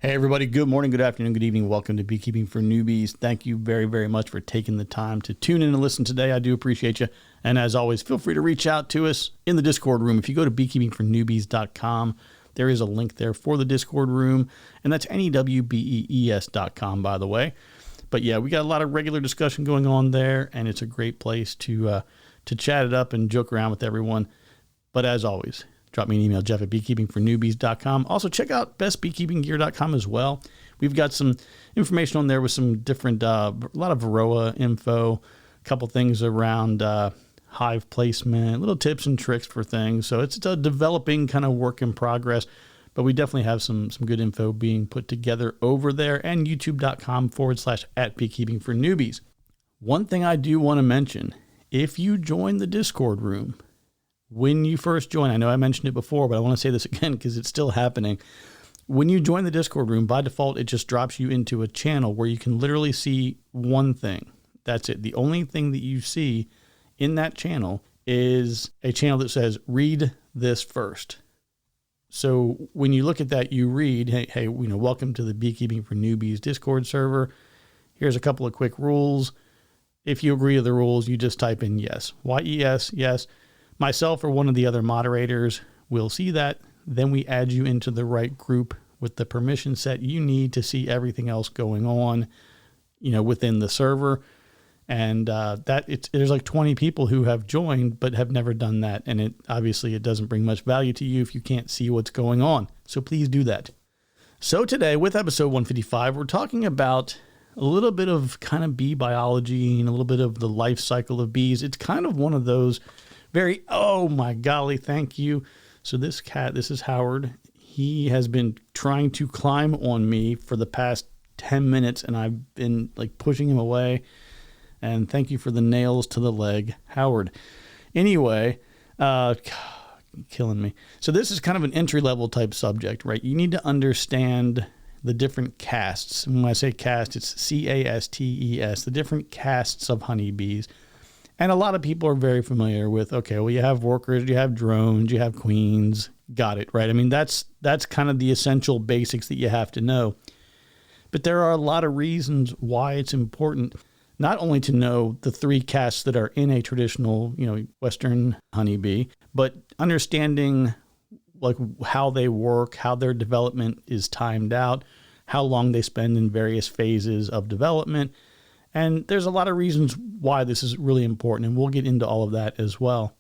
Hey everybody, good morning, good afternoon, good evening. Welcome to Beekeeping for Newbies. Thank you very, very much for taking the time to tune in and listen today. I do appreciate you. And as always, feel free to reach out to us in the Discord room. If you go to beekeepingfornewbies.com, there is a link there for the Discord room. And that's NEWBEES.com, by the way. But yeah, we got a lot of regular discussion going on there, and it's a great place to chat it up and joke around with everyone. But as always, drop me an email, Jeff at beekeepingfornewbies.com. Also, check out bestbeekeepinggear.com as well. We've got some information on there with some different, a lot of Varroa info, a couple things around hive placement, little tips and tricks for things. So it's a developing kind of work in progress, but we definitely have some good info being put together over there, and youtube.com/@beekeepingfornewbies. One thing I do want to mention, if you join the Discord room, when you first join, I know I mentioned it before, but I want to say this again because it's still happening. When you join the Discord room, by default, it just drops you into a channel where you can literally see one thing. That's it. The only thing that you see in that channel is a channel that says, read this first. So when you look at that, you read, hey, welcome to the Beekeeping for Newbies Discord server. Here's a couple of quick rules. If you agree to the rules, you just type in yes. Y-E-S, yes. Myself or one of the other moderators will see that. Then we add you into the right group with the permission set you need to see everything else going on, within the server. And there's like 20 people who have joined but have never done that. And it doesn't bring much value to you if you can't see what's going on. So please do that. So today with episode 155, we're talking about a little bit of kind of bee biology and a little bit of the life cycle of bees. It's kind of one of those oh my golly, thank you. So this is Howard. He has been trying to climb on me for the past 10 minutes, and I've been like pushing him away. And thank you for the nails to the leg, Howard. Anyway, killing me. So this is kind of an entry-level type subject, right? You need to understand the different castes. And when I say caste, it's C-A-S-T-E-S, the different castes of honeybees. And a lot of people are very familiar with, okay, well, you have workers, you have drones, you have queens. Got it, right? I mean, that's kind of the essential basics that you have to know. But there are a lot of reasons why it's important not only to know the three castes that are in a traditional, Western honeybee, but understanding like how they work, how their development is timed out, how long they spend in various phases of development. And there's a lot of reasons why this is really important, and we'll get into all of that as well.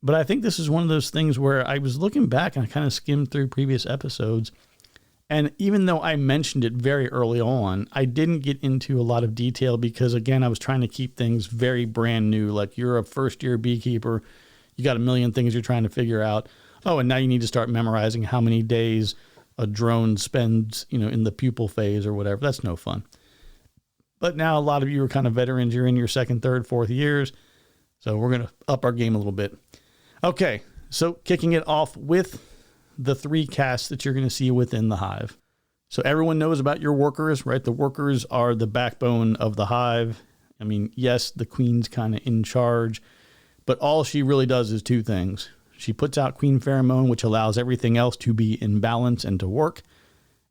But I think this is one of those things where I was looking back and I kind of skimmed through previous episodes. And even though I mentioned it very early on, I didn't get into a lot of detail because, again, I was trying to keep things very brand new. Like, you're a first-year beekeeper. You got a million things you're trying to figure out. Oh, and now you need to start memorizing how many days a drone spends, in the pupal phase or whatever. That's no fun. But now a lot of you are kind of veterans. You're in your second, third, fourth years. So we're going to up our game a little bit. Okay, so kicking it off with the three castes that you're going to see within the hive. So everyone knows about your workers, right? The workers are the backbone of the hive. I mean, yes, the queen's kind of in charge, but all she really does is two things. She puts out queen pheromone, which allows everything else to be in balance and to work,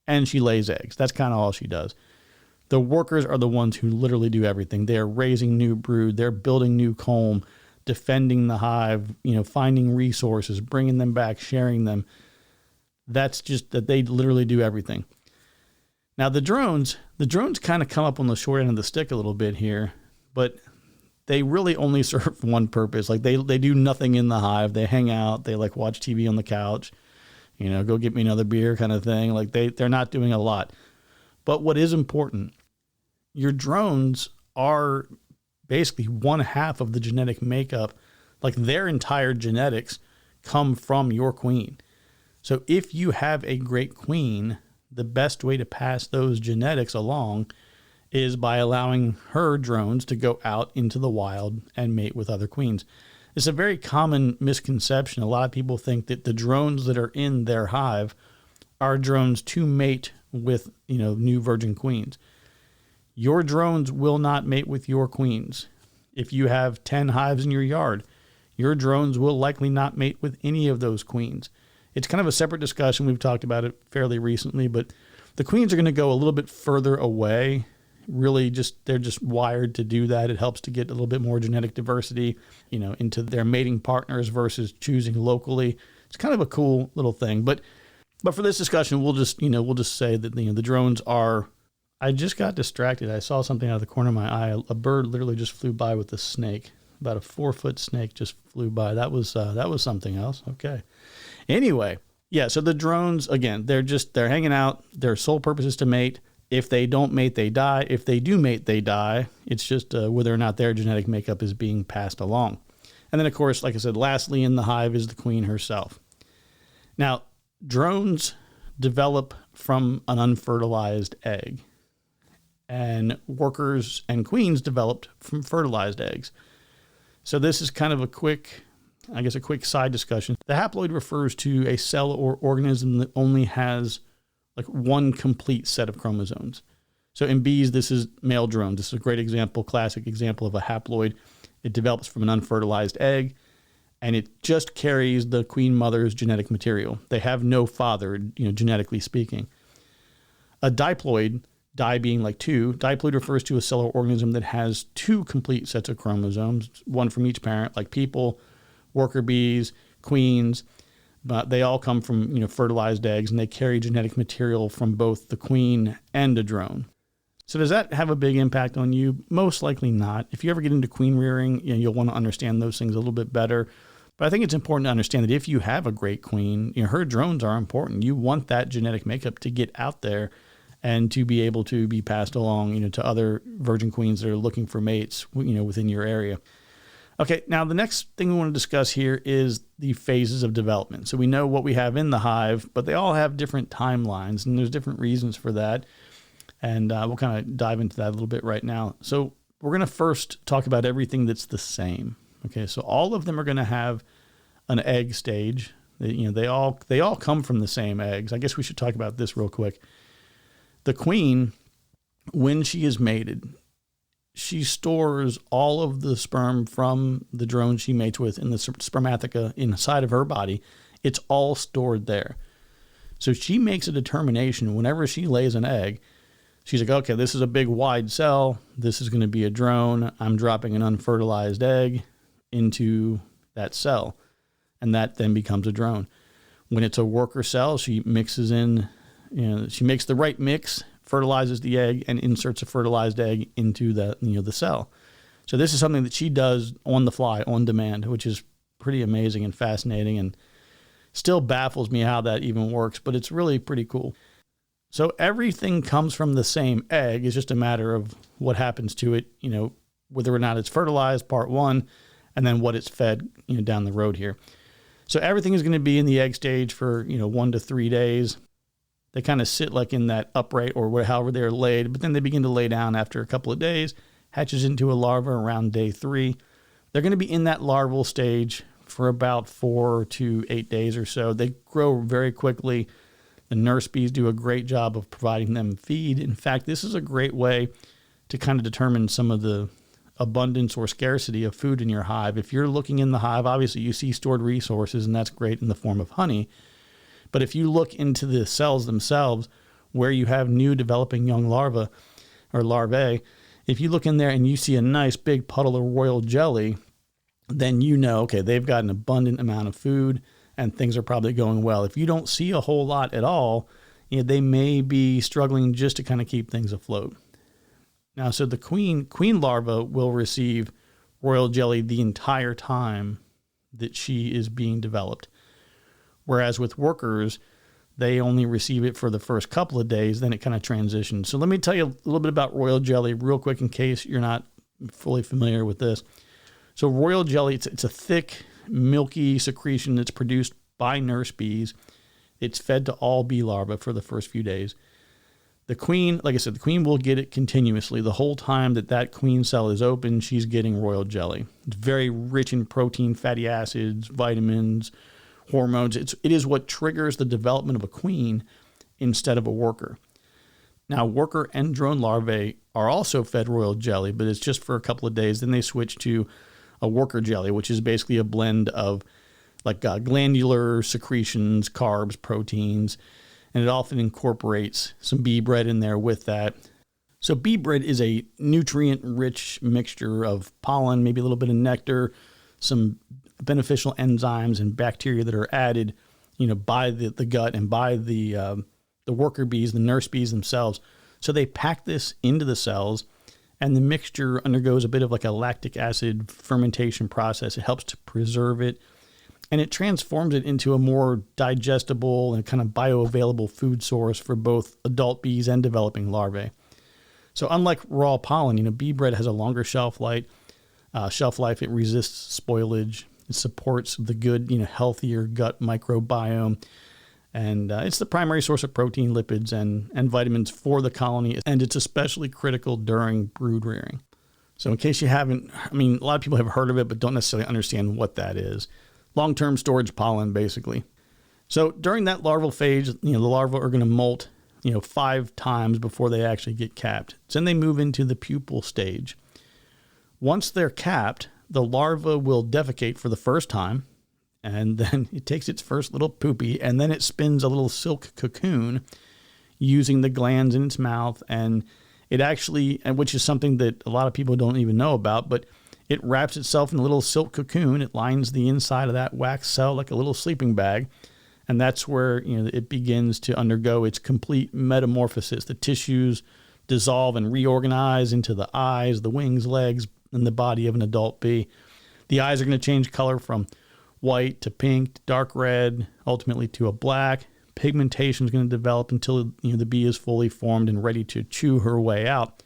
and she lays eggs. That's kind of all she does. The workers are the ones who literally do everything. They are raising new brood. They're building new comb, defending the hive, finding resources, bringing them back, sharing them. That's just that they literally do everything. Now the drones kind of come up on the short end of the stick a little bit here, but they really only serve one purpose. Like they do nothing in the hive. They hang out. They like watch TV on the couch, go get me another beer kind of thing. Like they're not doing a lot. But what is important, your drones are basically one half of the genetic makeup. Like their entire genetics come from your queen. So if you have a great queen, the best way to pass those genetics along is by allowing her drones to go out into the wild and mate with other queens. It's a very common misconception. A lot of people think that the drones that are in their hive are drones to mate with, new virgin queens. Your drones will not mate with your queens. If you have 10 hives in your yard, your drones will likely not mate with any of those queens. It's kind of a separate discussion. We've talked about it fairly recently, but The queens are going to go a little bit further away. Really they're just wired to do that. It helps to get a little bit more genetic diversity, into their mating partners versus choosing locally. It's kind of a cool little thing. But for this discussion, we'll just say that, the drones are, I just got distracted. I saw something out of the corner of my eye. A bird literally just flew by with a snake. About a 4-foot snake just flew by. That was something else. Okay. Anyway, yeah. So the drones, again, they're hanging out. Their sole purpose is to mate. If they don't mate, they die. If they do mate, they die. It's just whether or not their genetic makeup is being passed along. And then, of course, like I said, lastly in the hive is the queen herself. Now, drones develop from an unfertilized egg, and workers and queens developed from fertilized eggs. So this is kind of a quick side discussion. The haploid refers to a cell or organism that only has like one complete set of chromosomes. So in bees, this is male drone. This is a great example, classic example of a haploid. It develops from an unfertilized egg, and it just carries the queen mother's genetic material. They have no father, genetically speaking. A diploid, di being like two, diploid refers to a cell or organism that has two complete sets of chromosomes, one from each parent, like people, worker bees, queens, but they all come from, fertilized eggs, and they carry genetic material from both the queen and the drone. So does that have a big impact on you? Most likely not. If you ever get into queen rearing, you'll want to understand those things a little bit better. But I think it's important to understand that if you have a great queen, her drones are important. You want that genetic makeup to get out there and to be able to be passed along, to other virgin queens that are looking for mates, within your area. Okay, now the next thing we want to discuss here is the phases of development. So we know what we have in the hive, but they all have different timelines, and there's different reasons for that. And we'll kind of dive into that a little bit right now. So we're going to first talk about everything that's the same. Okay, so all of them are going to have an egg stage. They all come from the same eggs. I guess we should talk about this real quick. The queen, when she is mated, she stores all of the sperm from the drone she mates with in the spermatheca inside of her body. It's all stored there. So she makes a determination whenever she lays an egg. She's like, okay, this is a big wide cell. This is going to be a drone. I'm dropping an unfertilized egg into that cell, and that then becomes a drone. When it's a worker cell, she mixes in, she makes the right mix, fertilizes the egg, and inserts a fertilized egg into the cell. So this is something that she does on the fly, on demand, which is pretty amazing and fascinating, and still baffles me how that even works, but it's really pretty cool. So everything comes from the same egg. It's just a matter of what happens to it, whether or not it's fertilized, part one, and then what it's fed, down the road here. So everything is going to be in the egg stage for, 1 to 3 days. They kind of sit like in that upright or however they're laid, but then they begin to lay down after a couple of days, hatches into a larva around day 3. They're going to be in that larval stage for about 4 to 8 days or so. They grow very quickly. The nurse bees do a great job of providing them feed. In fact, this is a great way to kind of determine some of the abundance or scarcity of food in your hive. If you're looking in the hive, obviously you see stored resources, and that's great in the form of honey. But if you look into the cells themselves, where you have new developing young larvae or larvae, if you look in there and you see a nice big puddle of royal jelly, then okay, they've got an abundant amount of food, and things are probably going well. If you don't see a whole lot at all, they may be struggling just to kind of keep things afloat. Now, so the queen larva will receive royal jelly the entire time that she is being developed. Whereas with workers, they only receive it for the first couple of days, then it kind of transitions. So let me tell you a little bit about royal jelly real quick in case you're not fully familiar with this. So royal jelly, it's a thick, milky secretion that's produced by nurse bees. It's fed to all bee larvae for the first few days. The queen, like I said, the queen will get it continuously. The whole time that queen cell is open, she's getting royal jelly. It's very rich in protein, fatty acids, vitamins, hormones. It is what triggers the development of a queen instead of a worker. Now, worker and drone larvae are also fed royal jelly, but it's just for a couple of days. Then they switch to a worker jelly, which is basically a blend of glandular secretions, carbs, proteins, and it often incorporates some bee bread in there with that. So bee bread is a nutrient-rich mixture of pollen, maybe a little bit of nectar, some beneficial enzymes and bacteria that are added, by the gut and by the worker bees, the nurse bees themselves. So they pack this into the cells, and the mixture undergoes a bit of like a lactic acid fermentation process. It helps to preserve it, and it transforms it into a more digestible and kind of bioavailable food source for both adult bees and developing larvae. So unlike raw pollen, bee bread has a longer shelf life. It resists spoilage. It supports the good, healthier gut microbiome. And it's the primary source of protein, lipids, and vitamins for the colony. And it's especially critical during brood rearing. So in case you haven't, a lot of people have heard of it, but don't necessarily understand what that is. Long-term storage pollen, basically. So during that larval phase, the larvae are going to molt 5 times before they actually get capped. Then they move into the pupal stage. Once they're capped, the larva will defecate for the first time, and then it takes its first little poopy, and then it spins a little silk cocoon using the glands in its mouth, and it actually, which is something that a lot of people don't even know about, but it wraps itself in a little silk cocoon. It lines the inside of that wax cell like a little sleeping bag. And that's where it begins to undergo its complete metamorphosis. The tissues dissolve and reorganize into the eyes, the wings, legs, and the body of an adult bee. The eyes are going to change color from white to pink, to dark red, ultimately to a black. Pigmentation is going to develop until the bee is fully formed and ready to chew her way out.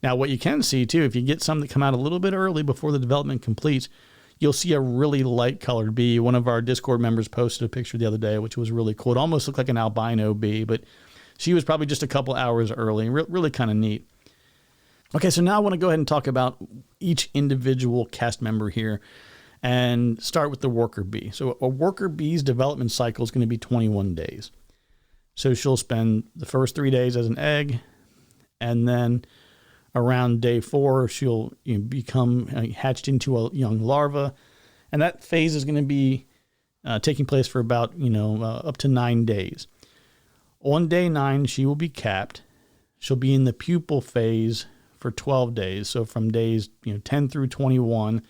Now, what you can see too, if you get some that come out a little bit early before the development completes, you'll see a really light colored bee. One of our Discord members posted a picture the other day, which was really cool. It almost looked like an albino bee, but she was probably just a couple hours early. Really kind of neat. Okay, so now I want to go ahead and talk about each individual caste member here and start with the worker bee. So a worker bee's development cycle is going to be 21 days. So she'll spend the first 3 days as an egg, and then around day 4, she'll become hatched into a young larva, and that phase is going to be taking place for about up to 9 days. On day 9, she will be capped. She'll be in the pupal phase for 12 days. So from days 10 through 21,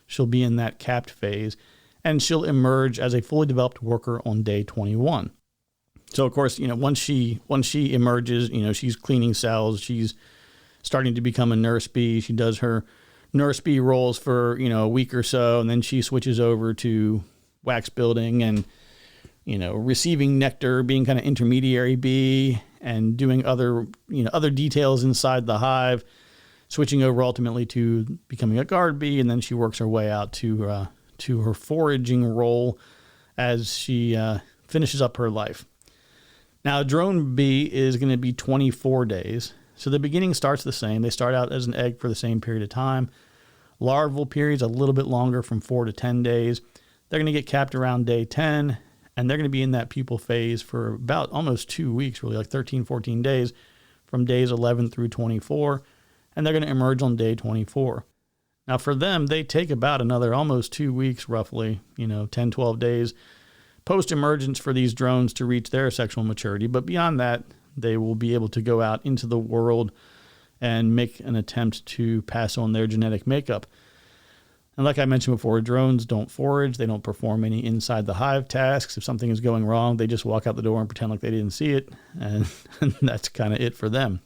she'll be in that capped phase, and she'll emerge as a fully developed worker on day 21. So of course, once she emerges, she's cleaning cells, she's starting to become a nurse bee. She does her nurse bee roles for, a week or so, and then she switches over to wax building and, receiving nectar, being kind of intermediary bee, and doing other details inside the hive, switching over ultimately to becoming a guard bee, and then she works her way out to her foraging role as she finishes up her life. Now, a drone bee is going to be 24 days. So the beginning starts the same. They start out as an egg for the same period of time. Larval period's a little bit longer, from 4 to 10 days. They're going to get capped around day 10, and they're going to be in that pupal phase for about almost 2 weeks, really, like 13, 14 days, from days 11 through 24, and they're going to emerge on day 24. Now for them, they take about another almost 2 weeks, roughly, 10, 12 days post-emergence for these drones to reach their sexual maturity. But beyond that, they will be able to go out into the world and make an attempt to pass on their genetic makeup. And like I mentioned before, drones don't forage. They don't perform any inside the hive tasks. If something is going wrong, they just walk out the door and pretend like they didn't see it. And that's kind of it for them.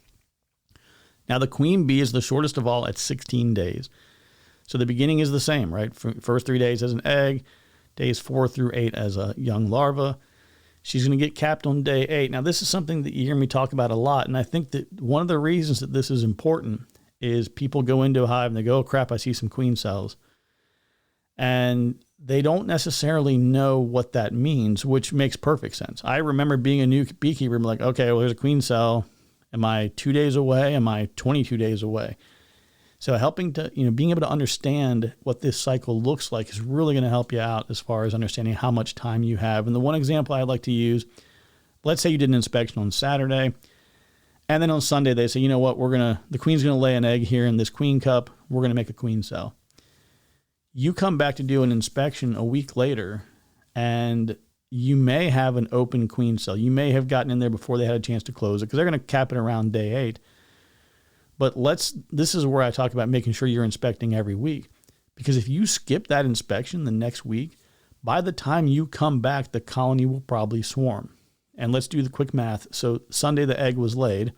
Now, the queen bee is the shortest of all at 16 days. So the beginning is the same, right? First 3 days as an egg, days 4 through 8 as a young larva. She's going to get capped on day 8. Now, this is something that you hear me talk about a lot, and I think that one of the reasons that this is important is people go into a hive and they go, oh, crap, I see some queen cells. And they don't necessarily know what that means, which makes perfect sense. I remember being a new beekeeper, I'm like, okay, well, there's a queen cell. Am I 2 days away? Am I 22 days away? So helping to, being able to understand what this cycle looks like is really going to help you out as far as understanding how much time you have. And the one example I like to use, let's say you did an inspection on Saturday, and then on Sunday they say, you know what, the queen's going to lay an egg here in this queen cup. We're going to make a queen cell. You come back to do an inspection a week later, and you may have an open queen cell. You may have gotten in there before they had a chance to close it, because they're going to cap it around day 8. But this is where I talk about making sure you're inspecting every week. Because if you skip that inspection the next week, by the time you come back, the colony will probably swarm. And let's do the quick math. So Sunday, the egg was laid.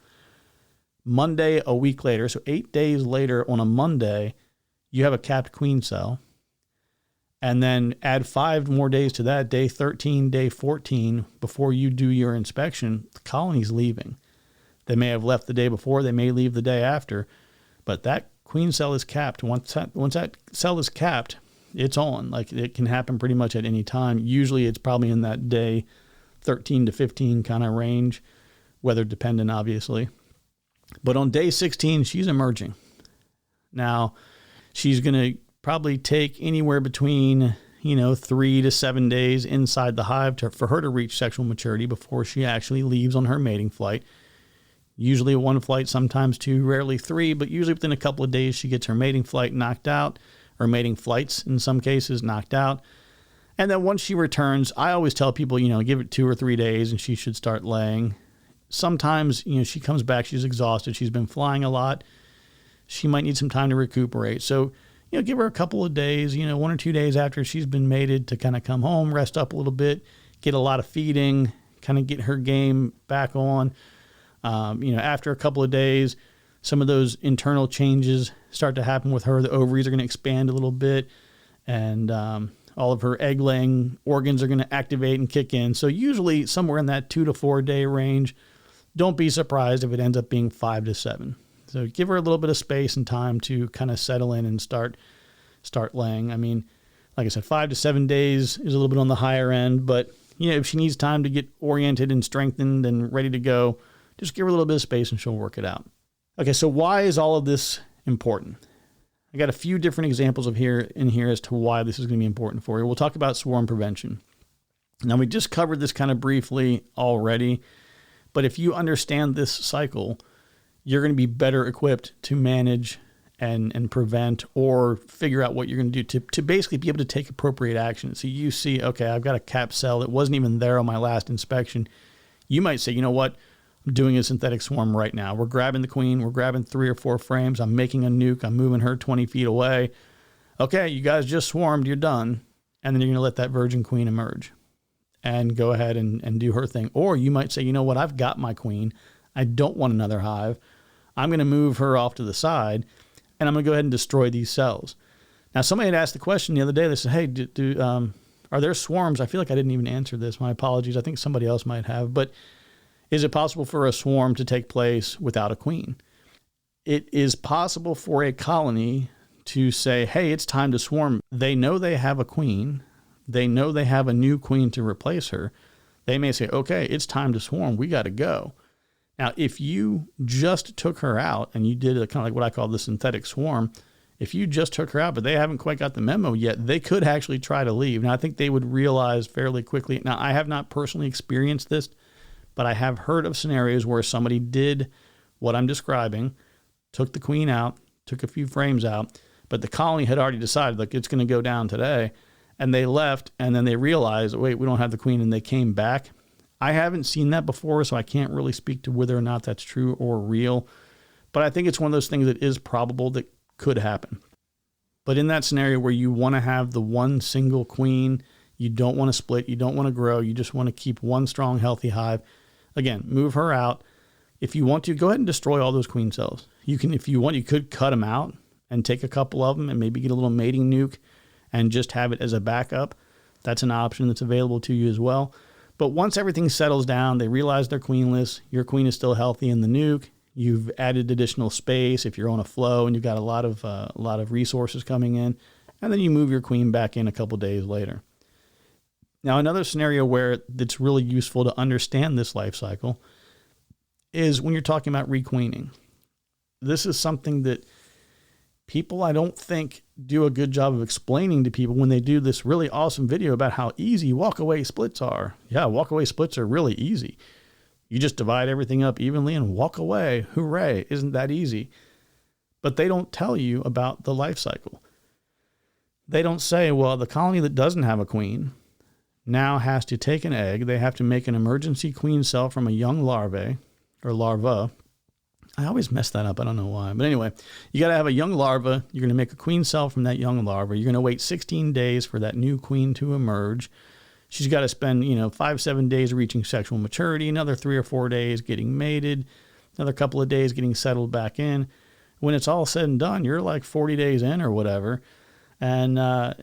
Monday, a week later, so 8 days later on a Monday, you have a capped queen cell. And then add 5 more days to that, day 13, day 14, before you do your inspection, the colony's leaving. They may have left the day before, they may leave the day after, but that queen cell is capped. Once that cell is capped, it's on. Like, it can happen pretty much at any time. Usually it's probably in that day 13 to 15 kind of range, weather dependent, obviously. But on day 16, she's emerging. Now, she's going to probably take anywhere between, 3 to 7 days inside the hive for her to reach sexual maturity before she actually leaves on her mating flight. Usually 1 flight, sometimes 2, rarely 3, but usually within a couple of days she gets her mating flight knocked out, or mating flights in some cases knocked out. And then once she returns, I always tell people, give it 2 or 3 days and she should start laying. Sometimes, she comes back, she's exhausted, she's been flying a lot. She might need some time to recuperate. So, give her a couple of days, 1 or 2 days after she's been mated to kind of come home, rest up a little bit, get a lot of feeding, kind of get her game back on. After a couple of days, some of those internal changes start to happen with her. The ovaries are going to expand a little bit, and all of her egg-laying organs are going to activate and kick in. So usually somewhere in that 2 to 4 day range. Don't be surprised if it ends up being 5 to 7. So give her a little bit of space and time to kind of settle in and start laying. I mean, like I said, 5 to 7 days is a little bit on the higher end, but if she needs time to get oriented and strengthened and ready to go, just give her a little bit of space and she'll work it out. Okay, so why is all of this important? I got a few different examples in here as to why this is going to be important for you. We'll talk about swarm prevention. Now, we just covered this kind of briefly already, but if you understand this cycle, you're going to be better equipped to manage and prevent or figure out what you're going to do to basically be able to take appropriate action. So you see, okay, I've got a capped cell that wasn't even there on my last inspection. You might say, you know what? I'm doing a synthetic swarm right now. We're grabbing the queen. We're grabbing 3 or 4 frames. I'm making a nuke. I'm moving her 20 feet away. Okay, you guys just swarmed. You're done. And then you're going to let that virgin queen emerge and go ahead and do her thing. Or you might say, you know what? I've got my queen. I don't want another hive. I'm going to move her off to the side, and I'm going to go ahead and destroy these cells. Now, somebody had asked the question the other day. They said, hey, are there swarms? I feel like I didn't even answer this. My apologies. I think somebody else might have. But is it possible for a swarm to take place without a queen? It is possible for a colony to say, hey, it's time to swarm. They know they have a queen. They know they have a new queen to replace her. They may say, okay, it's time to swarm. We got to go. Now, if you just took her out and you did a kind of like what I call the synthetic swarm, if you just took her out, but they haven't quite got the memo yet, they could actually try to leave. Now, I think they would realize fairly quickly. Now, I have not personally experienced this, but I have heard of scenarios where somebody did what I'm describing, took the queen out, took a few frames out, but the colony had already decided, like, it's going to go down today. And they left, and then they realized, wait, we don't have the queen, and they came back. I haven't seen that before, so I can't really speak to whether or not that's true or real. But I think it's one of those things that is probable that could happen. But in that scenario where you want to have the one single queen, you don't want to split, you don't want to grow, you just want to keep one strong, healthy hive, again, move her out. If you want to, go ahead and destroy all those queen cells. You can, if you want, you could cut them out and take a couple of them and maybe get a little mating nuke and just have it as a backup. That's an option that's available to you as well. But once everything settles down, they realize they're queenless, your queen is still healthy in the nuke, you've added additional space if you're on a flow and you've got a lot of resources coming in, and then you move your queen back in a couple days later. Now, another scenario where it's really useful to understand this life cycle is when you're talking about requeening. This is something that people, I don't think, do a good job of explaining to people when they do this really awesome video about how easy walkaway splits are. Yeah, walkaway splits are really easy. You just divide everything up evenly and walk away. Hooray, isn't that easy? But they don't tell you about the life cycle. They don't say, well, the colony that doesn't have a queen now has to take an egg. They have to make an emergency queen cell from a young larvae or larva. I always mess that up. I don't know why. But anyway, you got to have a young larva. You're going to make a queen cell from that young larva. You're going to wait 16 days for that new queen to emerge. She's got to spend, 5-7 days reaching sexual maturity, another 3 or 4 days getting mated, another couple of days getting settled back in. When it's all said and done, you're like 40 days in or whatever. And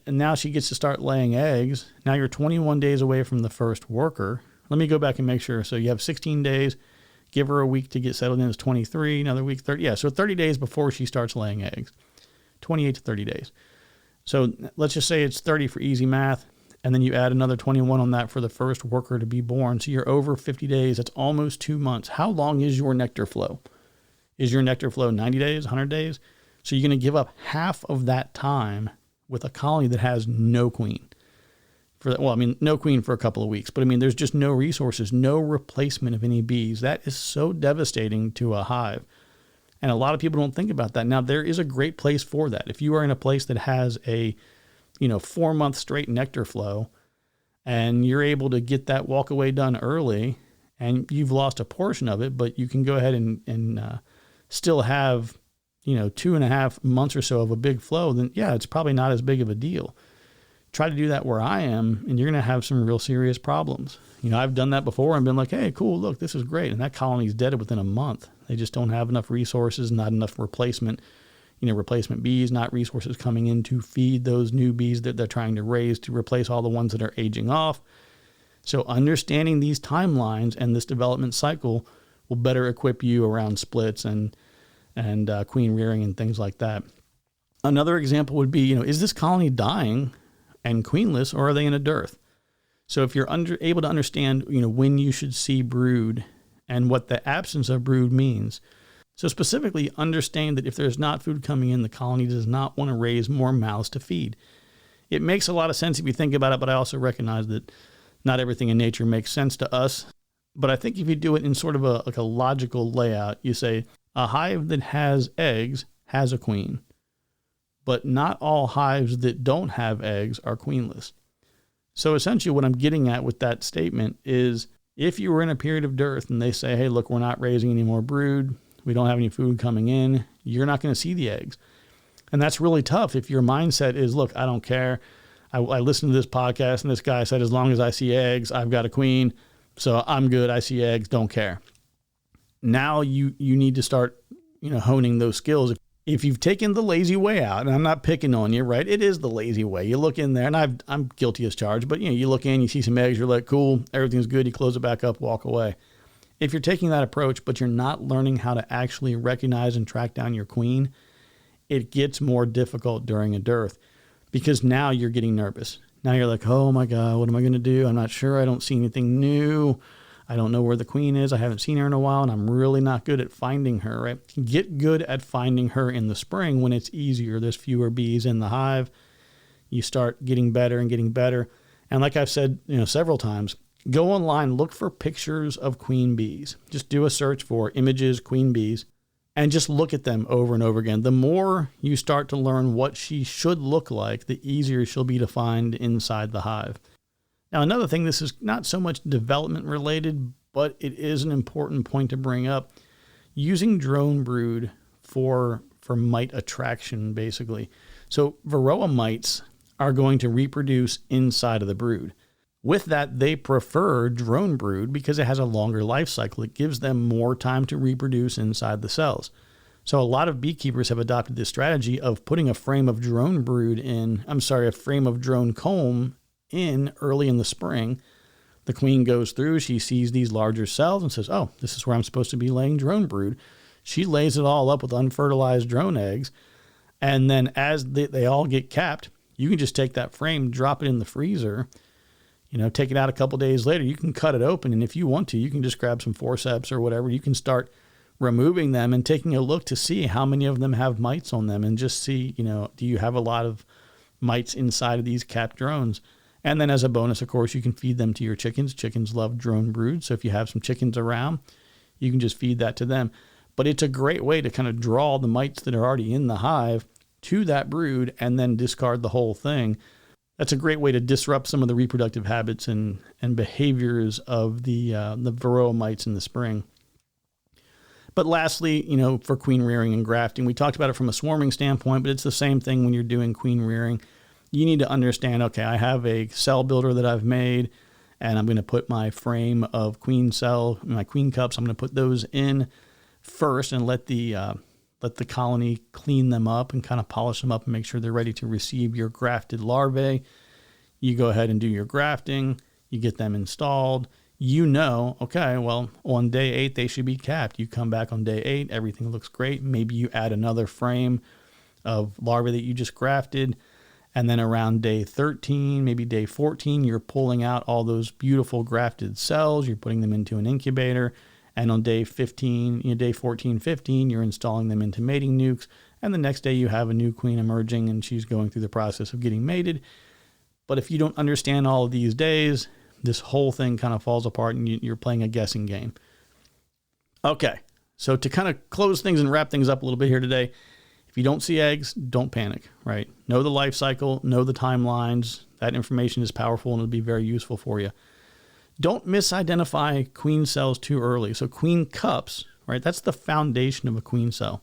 now she gets to start laying eggs. Now you're 21 days away from the first worker. Let me go back and make sure. So you have 16 days. Give her a week to get settled in. It's 23, another week, 30. Yeah, so 30 days before she starts laying eggs. 28 to 30 days. So let's just say it's 30 for easy math. And then you add another 21 on that for the first worker to be born. So you're over 50 days. That's almost 2 months. How long is your nectar flow? Is your nectar flow 90 days, 100 days? So you're going to give up half of that time with a colony that has no queen. No queen for a couple of weeks. But there's just no resources, no replacement of any bees. That is so devastating to a hive. And a lot of people don't think about that. Now, there is a great place for that. If you are in a place that has a 4-month straight nectar flow, and you're able to get that walkaway done early, and you've lost a portion of it, but you can go ahead and still have, 2.5 months or so of a big flow, then yeah, it's probably not as big of a deal. Try to do that where I am, and you're going to have some real serious problems. I've done that before and been like, hey, cool, look, this is great. And that colony's dead within a month. They just don't have enough resources, not enough replacement bees, not resources coming in to feed those new bees that they're trying to raise to replace all the ones that are aging off. So understanding these timelines and this development cycle will better equip you around splits and queen rearing and things like that. Another example would be, is this colony dying and queenless, or are they in a dearth? So if you're able to understand, when you should see brood and what the absence of brood means. So specifically understand that if there's not food coming in, the colony does not want to raise more mouths to feed. It makes a lot of sense if you think about it, but I also recognize that not everything in nature makes sense to us. But I think if you do it in sort of a logical layout, you say a hive that has eggs has a queen, but not all hives that don't have eggs are queenless. So essentially what I'm getting at with that statement is if you were in a period of dearth and they say, hey, look, we're not raising any more brood, we don't have any food coming in, you're not going to see the eggs. And that's really tough if your mindset is, look, I don't care. I listened to this podcast and this guy said, as long as I see eggs, I've got a queen. So I'm good. I see eggs, don't care. Now you need to start, honing those skills. If you've taken the lazy way out, and I'm not picking on you, right? It is the lazy way. You look in there, and I'm guilty as charged, but you look in, you see some eggs, you're like, cool, everything's good. You close it back up, walk away. If you're taking that approach, but you're not learning how to actually recognize and track down your queen, it gets more difficult during a dearth because now you're getting nervous. Now you're like, oh my God, what am I going to do? I'm not sure. I don't see anything new. I don't know where the queen is. I haven't seen her in a while, and I'm really not good at finding her, right? Get good at finding her in the spring when it's easier. There's fewer bees in the hive. You start getting better and getting better. And like I've said, several times, go online, look for pictures of queen bees. Just do a search for images, queen bees, and just look at them over and over again. The more you start to learn what she should look like, the easier she'll be to find inside the hive. Now, another thing, this is not so much development related, but it is an important point to bring up. Using drone brood for mite attraction, basically. So Varroa mites are going to reproduce inside of the brood. With that, they prefer drone brood because it has a longer life cycle. It gives them more time to reproduce inside the cells. So a lot of beekeepers have adopted this strategy of putting a frame of drone comb in early in the spring. The queen goes through, she sees these larger cells and says, oh, this is where I'm supposed to be laying drone brood. She lays it all up with unfertilized drone eggs. And then as they all get capped, you can just take that frame, drop it in the freezer, take it out a couple days later. You can cut it open. And if you want to, you can just grab some forceps or whatever. You can start removing them and taking a look to see how many of them have mites on them and just see, do you have a lot of mites inside of these capped drones? And then as a bonus, of course, you can feed them to your chickens. Chickens love drone brood. So if you have some chickens around, you can just feed that to them. But it's a great way to kind of draw the mites that are already in the hive to that brood and then discard the whole thing. That's a great way to disrupt some of the reproductive habits and behaviors of the varroa mites in the spring. But lastly, for queen rearing and grafting, we talked about it from a swarming standpoint, but it's the same thing when you're doing queen rearing. You need to understand, okay, I have a cell builder that I've made, and I'm going to put my frame of queen cell, my queen cups, I'm going to put those in first and let the colony clean them up and kind of polish them up and make sure they're ready to receive your grafted larvae. You go ahead and do your grafting. You get them installed. Okay, well, on day 8, they should be capped. You come back on day 8, everything looks great. Maybe you add another frame of larvae that you just grafted. And then around day 13, maybe day 14, you're pulling out all those beautiful grafted cells. You're putting them into an incubator. And on day 15, day 14, 15, you're installing them into mating nukes. And the next day you have a new queen emerging and she's going through the process of getting mated. But if you don't understand all of these days, this whole thing kind of falls apart and you're playing a guessing game. Okay, so to kind of close things and wrap things up a little bit here today, if you don't see eggs, don't panic, right? Know the life cycle, know the timelines. That information is powerful and it'll be very useful for you. Don't misidentify queen cells too early. So queen cups, right? That's the foundation of a queen cell.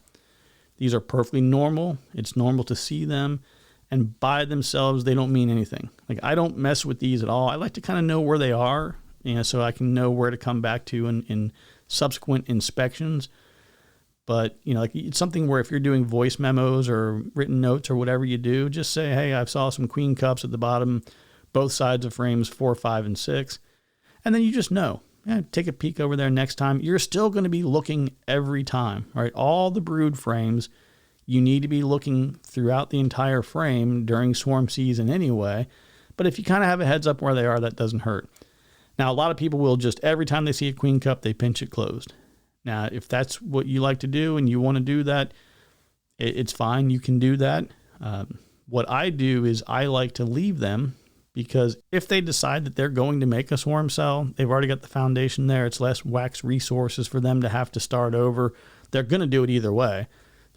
These are perfectly normal. It's normal to see them. And by themselves, they don't mean anything. Like, I don't mess with these at all. I like to kind of know where they are, so I can know where to come back to in subsequent inspections. But, it's something where if you're doing voice memos or written notes or whatever you do, just say, hey, I saw some queen cups at the bottom, both sides of frames 4, 5, and 6. And then you just know. Take a peek over there next time. You're still going to be looking every time, right? All the brood frames, you need to be looking throughout the entire frame during swarm season anyway. But if you kind of have a heads up where they are, that doesn't hurt. Now, a lot of people will just, every time they see a queen cup, they pinch it closed. Now, if that's what you like to do and you want to do that, it's fine. You can do that. What I do is I like to leave them, because if they decide that they're going to make a swarm cell, they've already got the foundation there. It's less wax resources for them to have to start over. They're going to do it either way.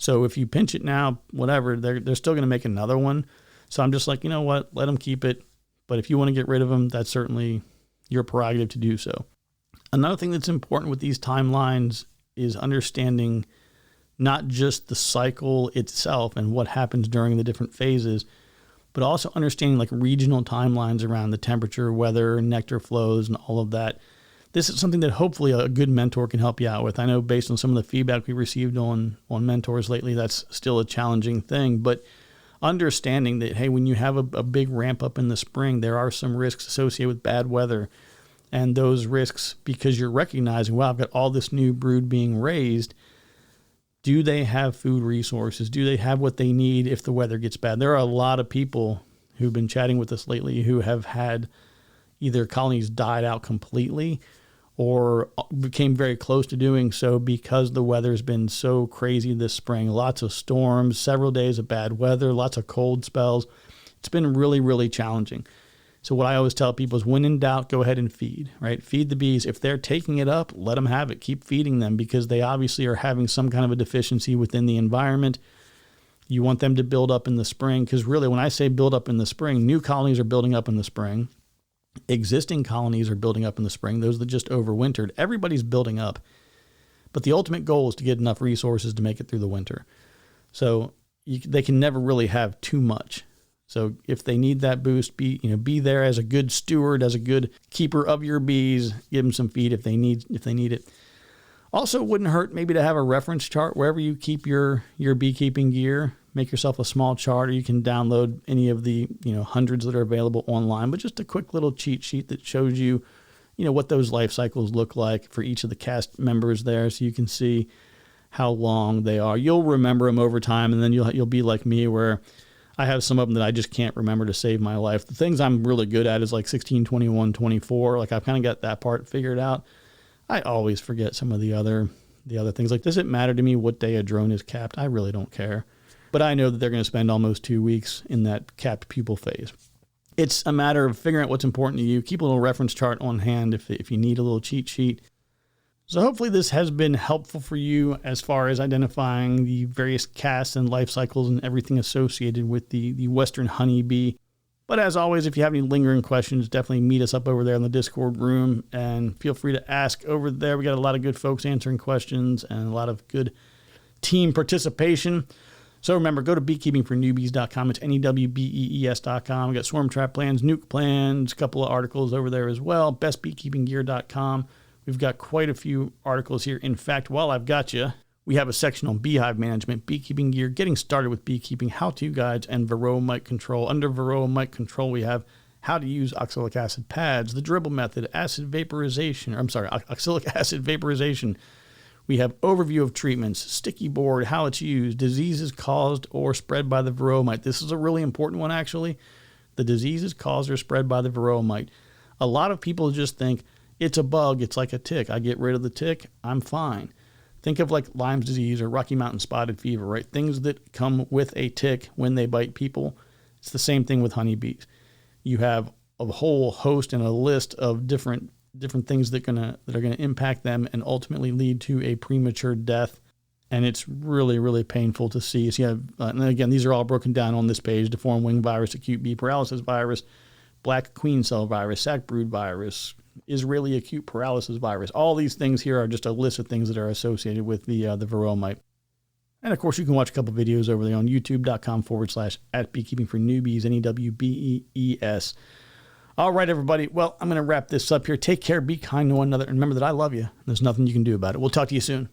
So if you pinch it now, whatever, they're still going to make another one. So I'm just like, you know what, let them keep it. But if you want to get rid of them, that's certainly your prerogative to do so. Another thing that's important with these timelines is understanding not just the cycle itself and what happens during the different phases, but also understanding like regional timelines around the temperature, weather, nectar flows, and all of that. This is something that hopefully a good mentor can help you out with. I know based on some of the feedback we received on mentors lately, that's still a challenging thing. But understanding that, hey, when you have a big ramp up in the spring, there are some risks associated with bad weather. And those risks, because you're recognizing, wow, I've got all this new brood being raised. Do they have food resources? Do they have what they need if the weather gets bad? There are a lot of people who've been chatting with us lately who have had either colonies died out completely or became very close to doing so because the weather's been so crazy this spring. Lots of storms, several days of bad weather, lots of cold spells. It's been really, really challenging. So what I always tell people is when in doubt, go ahead and feed, right? Feed the bees. If they're taking it up, let them have it. Keep feeding them because they obviously are having some kind of a deficiency within the environment. You want them to build up in the spring because really when I say build up in the spring, new colonies are building up in the spring. Existing colonies are building up in the spring. Those that just overwintered, everybody's building up. But the ultimate goal is to get enough resources to make it through the winter. So they can never really have too much. So if they need that boost, be there as a good steward, as a good keeper of your bees. Give them some feed if they need it. Also, it wouldn't hurt maybe to have a reference chart wherever you keep your beekeeping gear. Make yourself a small chart, or you can download any of the hundreds that are available online. But just a quick little cheat sheet that shows you, what those life cycles look like for each of the caste members there, so you can see how long they are. You'll remember them over time, and then you'll be like me where I have some of them that I just can't remember to save my life. The things I'm really good at is like 16, 21, 24. Like I've kind of got that part figured out. I always forget some of the other things. Like, does it matter to me what day a drone is capped? I really don't care. But I know that they're going to spend almost 2 weeks in that capped pupil phase. It's a matter of figuring out what's important to you. Keep a little reference chart on hand if you need a little cheat sheet. So hopefully this has been helpful for you as far as identifying the various castes and life cycles and everything associated with the Western honeybee. But as always, if you have any lingering questions, definitely meet us up over there in the Discord room and feel free to ask over there. We got a lot of good folks answering questions and a lot of good team participation. So remember, go to beekeepingfornewbies.com. It's NEWBEES.com. We got swarm trap plans, nuke plans, a couple of articles over there as well. Bestbeekeepinggear.com. We've got quite a few articles here. In fact, while I've got you, we have a section on beehive management, beekeeping gear, getting started with beekeeping, how-to guides, and varroa mite control. Under varroa mite control, we have how to use oxalic acid pads, the dribble method, oxalic acid vaporization. We have overview of treatments, sticky board, how it's used, diseases caused or spread by the varroa mite. This is a really important one, actually. The diseases caused or spread by the varroa mite. A lot of people just think it's a bug, it's like a tick. I get rid of the tick, I'm fine. Think of like Lyme's disease or Rocky Mountain spotted fever, right? Things that come with a tick when they bite people. It's the same thing with honeybees. You have a whole host and a list of different things that are gonna impact them and ultimately lead to a premature death. And it's really, really painful to see. So you have, and again, these are all broken down on this page: deformed wing virus, acute bee paralysis virus, black queen cell virus, sac brood virus, Israeli acute paralysis virus. All these things here are just a list of things that are associated with the varroa mite. And of course, you can watch a couple videos over there on youtube.com/@beekeepingfornewbies, NEWBEES. All right, everybody. Well, I'm going to wrap this up here. Take care. Be kind to one another. And remember that I love you. There's nothing you can do about it. We'll talk to you soon.